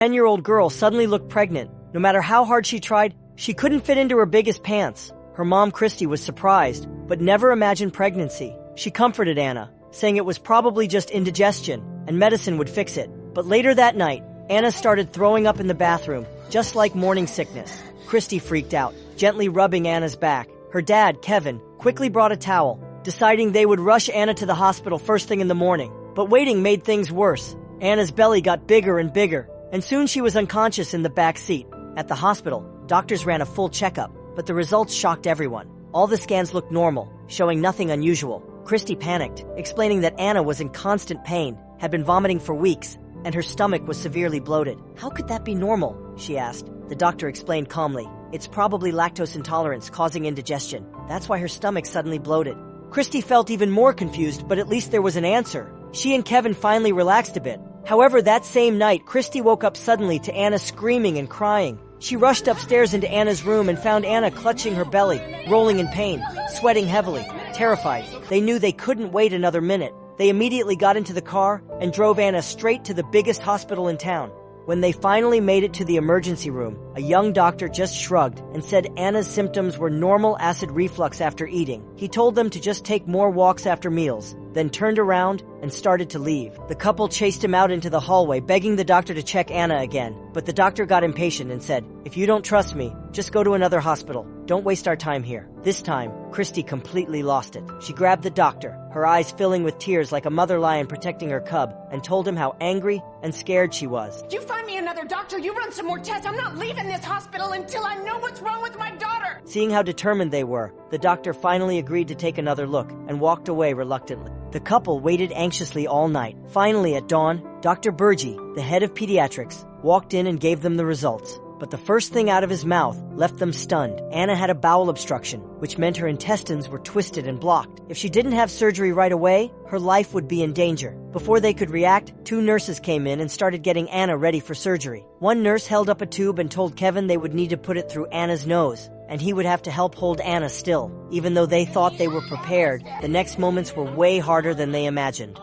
10-year-old girl suddenly looked pregnant. No matter how hard she tried, she couldn't fit into her biggest pants. Her mom, Christy, was surprised, but never imagined pregnancy. She comforted Anna, saying it was probably just indigestion, and medicine would fix it. But later that night, Anna started throwing up in the bathroom, just like morning sickness. Christy freaked out, gently rubbing Anna's back. Her dad, Kevin, quickly brought a towel, deciding they would rush Anna to the hospital first thing in the morning. But waiting made things worse. Anna's belly got bigger and bigger, and soon she was unconscious in the back seat. At the hospital, doctors ran a full checkup, but the results shocked everyone. All the scans looked normal, showing nothing unusual. Christy panicked, explaining that Anna was in constant pain, had been vomiting for weeks, and her stomach was severely bloated. How could that be normal? She asked. The doctor explained calmly. It's probably lactose intolerance causing indigestion. That's why her stomach suddenly bloated. Christy felt even more confused, but at least there was an answer. She and Kevin finally relaxed a bit. However, that same night, Christy woke up suddenly to Anna screaming and crying. She rushed upstairs into Anna's room and found Anna clutching her belly, rolling in pain, sweating heavily. Terrified, they knew they couldn't wait another minute. They immediately got into the car and drove Anna straight to the biggest hospital in town. When they finally made it to the emergency room, a young doctor just shrugged and said Anna's symptoms were normal acid reflux after eating. He told them to just take more walks after meals, then turned around and started to leave. The couple chased him out into the hallway, begging the doctor to check Anna again. But the doctor got impatient and said, "If you don't trust me, just go to another hospital. Don't waste our time here." This time, Christy completely lost it. She grabbed the doctor, her eyes filling with tears like a mother lion protecting her cub, and told him how angry and scared she was. You find me another doctor, you run some more tests. I'm not leaving this hospital until I know what's wrong with my daughter. Seeing how determined they were, the doctor finally agreed to take another look and walked away reluctantly. The couple waited anxiously all night. Finally, at dawn, Dr. Burgi, the head of pediatrics, walked in and gave them the results. But the first thing out of his mouth left them stunned. Anna had a bowel obstruction, which meant her intestines were twisted and blocked. If she didn't have surgery right away, her life would be in danger. Before they could react, 2 nurses came in and started getting Anna ready for surgery. One nurse held up a tube and told Kevin they would need to put it through Anna's nose, and he would have to help hold Anna still. Even though they thought they were prepared, the next moments were way harder than they imagined.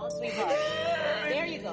There you go.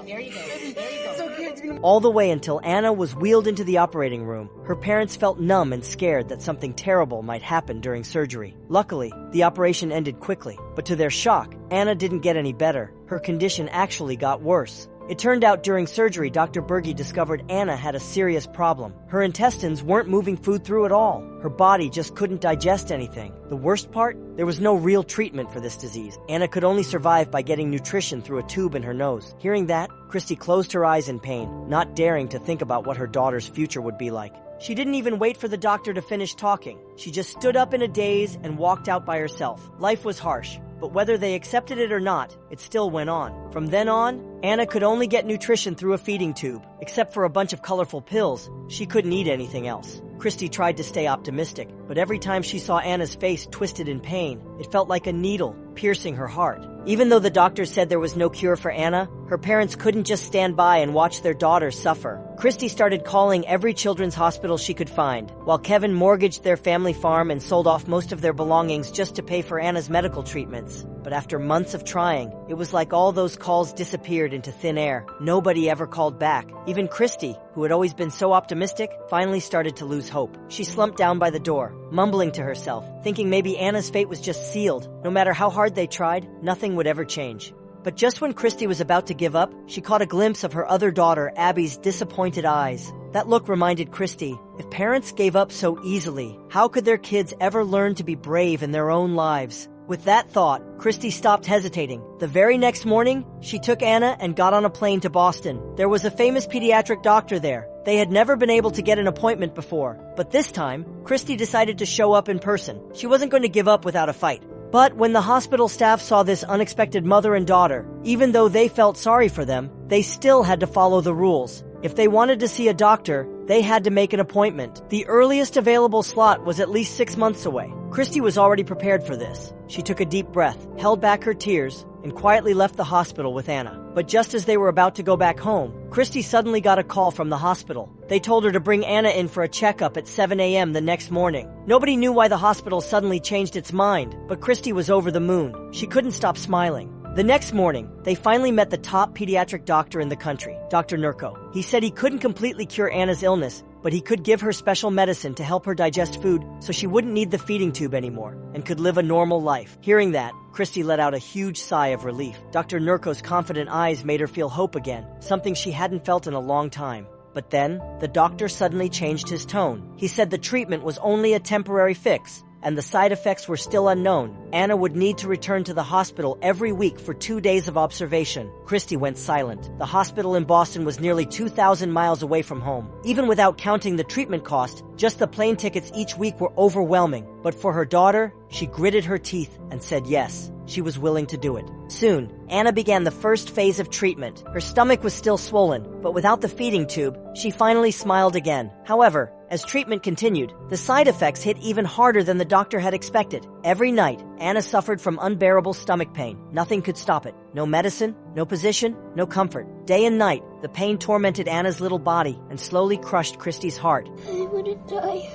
All the way until Anna was wheeled into the operating room, her parents felt numb and scared that something terrible might happen during surgery. Luckily, the operation ended quickly, but to their shock, Anna didn't get any better. Her condition actually got worse. It turned out during surgery, Dr. Burgi discovered Anna had a serious problem. Her intestines weren't moving food through at all. Her body just couldn't digest anything. The worst part? There was no real treatment for this disease. Anna could only survive by getting nutrition through a tube in her nose. Hearing that, Christy closed her eyes in pain, not daring to think about what her daughter's future would be like. She didn't even wait for the doctor to finish talking. She just stood up in a daze and walked out by herself. Life was harsh, but whether they accepted it or not, it still went on. From then on, Anna could only get nutrition through a feeding tube. Except for a bunch of colorful pills, she couldn't eat anything else. Christy tried to stay optimistic, but every time she saw Anna's face twisted in pain, it felt like a needle piercing her heart. Even though the doctor said there was no cure for Anna, her parents couldn't just stand by and watch their daughter suffer. Christy started calling every children's hospital she could find, while Kevin mortgaged their family farm and sold off most of their belongings just to pay for Anna's medical treatments. But after months of trying, it was like all those calls disappeared into thin air. Nobody ever called back. Even Christy, who had always been so optimistic, finally started to lose hope. She slumped down by the door, mumbling to herself, thinking maybe Anna's fate was just sealed. No matter how hard they tried, nothing would ever change. But just when Christy was about to give up, she caught a glimpse of her other daughter, Abby's disappointed eyes. That look reminded Christy, if parents gave up so easily, how could their kids ever learn to be brave in their own lives? With that thought, Christy stopped hesitating. The very next morning, she took Anna and got on a plane to Boston. There was a famous pediatric doctor there. They had never been able to get an appointment before, but this time, Christy decided to show up in person. She wasn't going to give up without a fight. But when the hospital staff saw this unexpected mother and daughter, even though they felt sorry for them, they still had to follow the rules. If they wanted to see a doctor, they had to make an appointment. The earliest available slot was at least 6 months away. Christy was already prepared for this. She took a deep breath, held back her tears, and quietly left the hospital with Anna. But just as they were about to go back home, Christy suddenly got a call from the hospital. They told her to bring Anna in for a checkup at 7 a.m. the next morning. Nobody knew why the hospital suddenly changed its mind, but Christy was over the moon. She couldn't stop smiling. The next morning, they finally met the top pediatric doctor in the country, Dr. Nurko. He said he couldn't completely cure Anna's illness, but he could give her special medicine to help her digest food so she wouldn't need the feeding tube anymore and could live a normal life. Hearing that, Christy let out a huge sigh of relief. Dr. Nurko's confident eyes made her feel hope again, something she hadn't felt in a long time. But then, the doctor suddenly changed his tone. He said the treatment was only a temporary fix, and the side effects were still unknown. Anna would need to return to the hospital every week for 2 days of observation. Christy went silent. The hospital in Boston was nearly 2,000 miles away from home. Even without counting the treatment cost, just the plane tickets each week were overwhelming. But for her daughter, she gritted her teeth and said yes. She was willing to do it. Soon, Anna began the first phase of treatment. Her stomach was still swollen, but without the feeding tube, she finally smiled again. However, as treatment continued, the side effects hit even harder than the doctor had expected. Every night, Anna suffered from unbearable stomach pain. Nothing could stop it. No medicine, no position, no comfort. Day and night, the pain tormented Anna's little body and slowly crushed Christy's heart. I want to die.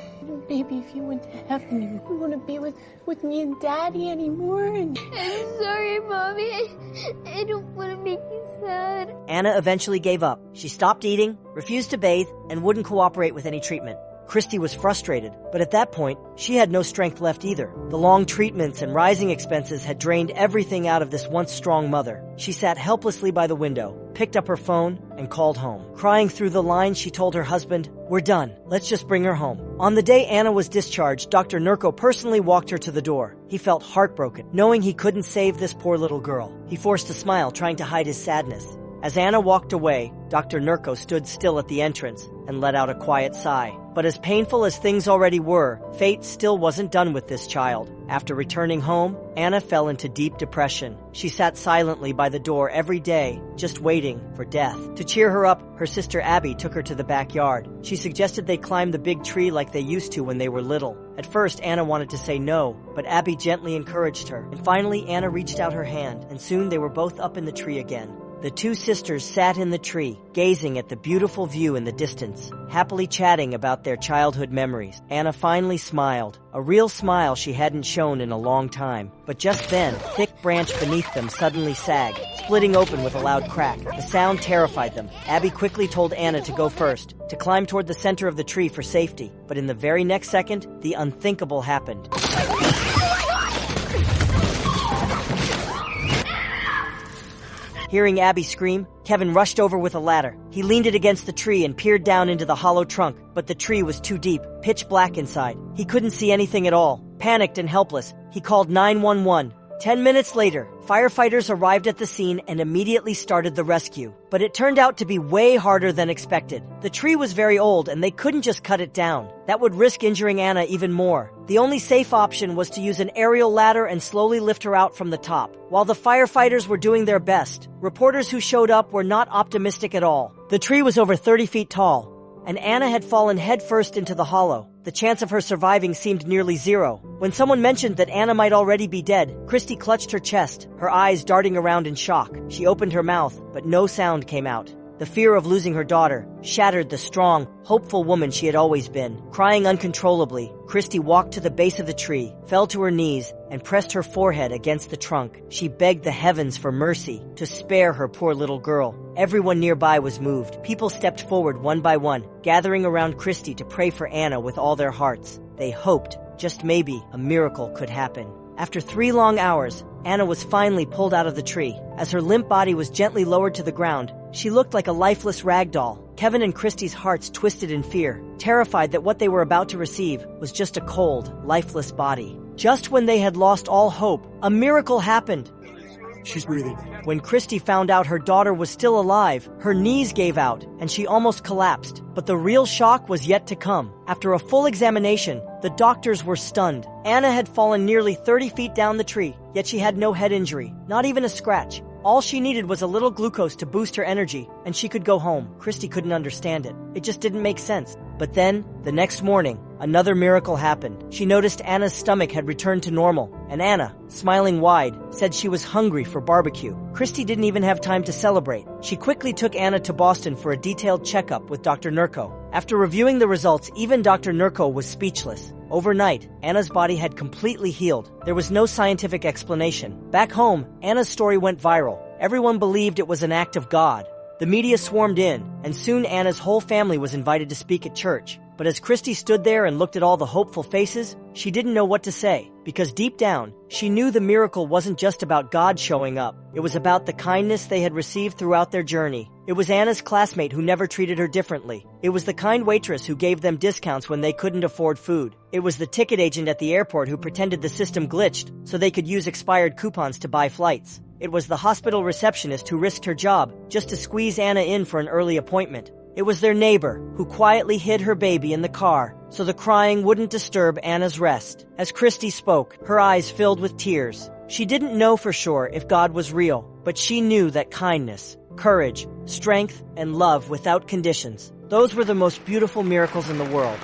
Maybe if you went to heaven, you wouldn't want to be with me and Daddy anymore. I'm sorry, Mommy. I don't want to make you sad. Anna eventually gave up. She stopped eating, refused to bathe, and wouldn't cooperate with any treatment. Christy was frustrated, but at that point, she had no strength left either. The long treatments and rising expenses had drained everything out of this once strong mother. She sat helplessly by the window, picked up her phone, and called home. Crying through the lines, she told her husband, "We're done. Let's just bring her home." On the day Anna was discharged, Dr. Nurko personally walked her to the door. He felt heartbroken, knowing he couldn't save this poor little girl. He forced a smile, trying to hide his sadness. As Anna walked away, Dr. Nurko stood still at the entrance and let out a quiet sigh. But as painful as things already were, fate still wasn't done with this child. After returning home, Anna fell into deep depression. She sat silently by the door every day, just waiting for death. To cheer her up, her sister Abby took her to the backyard. She suggested they climb the big tree like they used to when they were little. At first, Anna wanted to say no, but Abby gently encouraged her. And finally, Anna reached out her hand, and soon they were both up in the tree again. The two sisters sat in the tree, gazing at the beautiful view in the distance, happily chatting about their childhood memories. Anna finally smiled, a real smile she hadn't shown in a long time. But just then, a thick branch beneath them suddenly sagged, splitting open with a loud crack. The sound terrified them. Abby quickly told Anna to go first, to climb toward the center of the tree for safety. But in the very next second, the unthinkable happened. Hearing Abby scream, Kevin rushed over with a ladder. He leaned it against the tree and peered down into the hollow trunk, but the tree was too deep, pitch black inside. He couldn't see anything at all. Panicked and helpless, he called 911. 10 minutes later, firefighters arrived at the scene and immediately started the rescue. But it turned out to be way harder than expected. The tree was very old and they couldn't just cut it down. That would risk injuring Anna even more. The only safe option was to use an aerial ladder and slowly lift her out from the top. While the firefighters were doing their best, reporters who showed up were not optimistic at all. The tree was over 30 feet tall, and Anna had fallen headfirst into the hollow. The chance of her surviving seemed nearly zero. When someone mentioned that Anna might already be dead, Christy clutched her chest, her eyes darting around in shock. She opened her mouth, but no sound came out. The fear of losing her daughter shattered the strong, hopeful woman she had always been. Crying uncontrollably, Christy walked to the base of the tree, fell to her knees, and pressed her forehead against the trunk. She begged the heavens for mercy, to spare her poor little girl. Everyone nearby was moved. People stepped forward one by one, gathering around Christy to pray for Anna with all their hearts. They hoped, just maybe, a miracle could happen. After 3 long hours, Anna was finally pulled out of the tree. As her limp body was gently lowered to the ground, she looked like a lifeless rag doll. Kevin and Christy's hearts twisted in fear, terrified that what they were about to receive was just a cold, lifeless body. Just when they had lost all hope, a miracle happened. She's breathing. When Christy found out her daughter was still alive, her knees gave out and she almost collapsed. But the real shock was yet to come. After a full examination, the doctors were stunned. Anna had fallen nearly 30 feet down the tree, yet she had no head injury, not even a scratch. All she needed was a little glucose to boost her energy, and she could go home. Christy couldn't understand it. It just didn't make sense. But then, the next morning, another miracle happened. She noticed Anna's stomach had returned to normal, and Anna, smiling wide, said she was hungry for barbecue. Christy didn't even have time to celebrate. She quickly took Anna to Boston for a detailed checkup with Dr. Nurko. After reviewing the results, even Dr. Nurko was speechless. Overnight, Anna's body had completely healed. There was no scientific explanation. Back home, Anna's story went viral. Everyone believed it was an act of God. The media swarmed in, and soon Anna's whole family was invited to speak at church. But as Christy stood there and looked at all the hopeful faces, she didn't know what to say, because deep down, she knew the miracle wasn't just about God showing up. It was about the kindness they had received throughout their journey. It was Anna's classmate who never treated her differently. It was the kind waitress who gave them discounts when they couldn't afford food. It was the ticket agent at the airport who pretended the system glitched so they could use expired coupons to buy flights. It was the hospital receptionist who risked her job just to squeeze Anna in for an early appointment. It was their neighbor who quietly hid her baby in the car so the crying wouldn't disturb Anna's rest. As Christy spoke, her eyes filled with tears. She didn't know for sure if God was real, but she knew that kindness, courage, strength, and love without conditions, those were the most beautiful miracles in the world.